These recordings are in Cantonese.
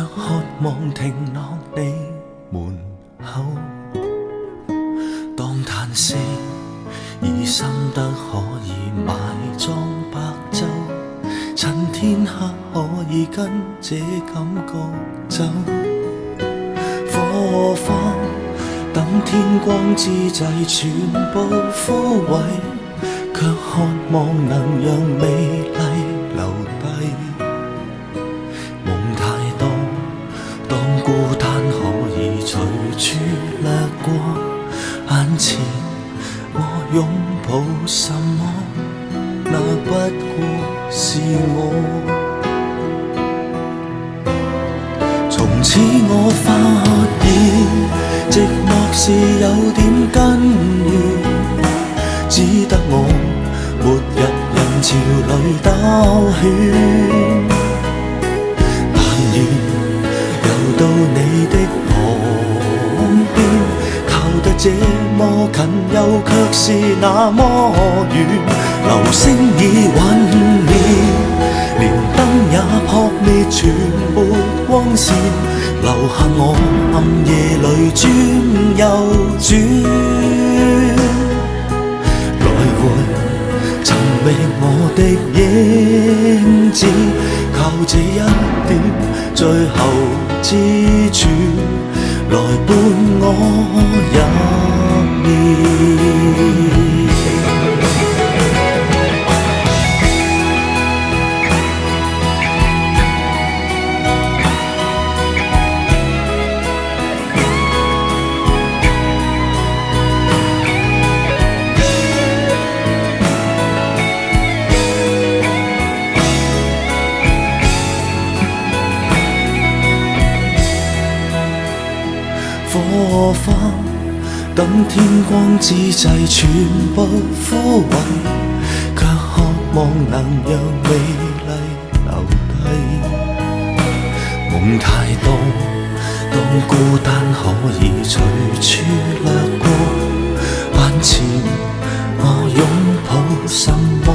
渴望停落你門口。當嘆息已深得可以埋葬白晝，趁天黑可以跟這感覺走。火花等天光之際全部枯萎，卻渴望能讓美麗留低。夢太多，當孤單可以隨處掠過，眼前我擁抱什麼，那不過是我。從此我發現寂寞是有點根源，只得我沒入人潮裏兜圈。但願遊到你的旁邊，靠得這麼近又卻是那麼遠。流星已隕滅，連燈也撲滅，全沒光線，留下我暗夜裏轉又轉，來回尋覓我的影子，靠這一點最後支柱來伴我入眠。火花等天光之際全部枯萎，卻渴望能讓美麗留低。夢太多，當孤單可以隨處掠過，眼前我擁抱什麼，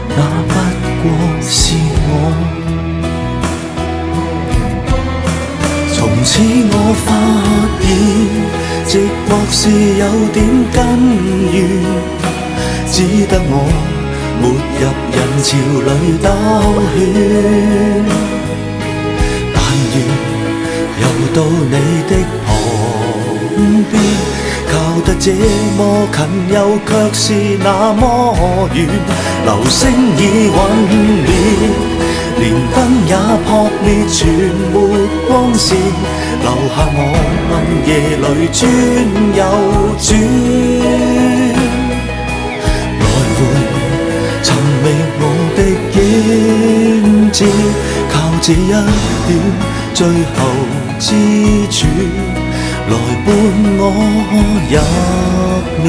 那不過是我。從此我發現寂寞是有點根源，只得我沒入人潮裏兜圈。但願遊到你的旁邊，靠得這麼近又卻是那麼遠。流星已隕滅，連燈也撲滅，全沒光線，留下我暗夜裏轉又轉，來回尋覓我的影子，靠這一點最後支柱來伴我入眠。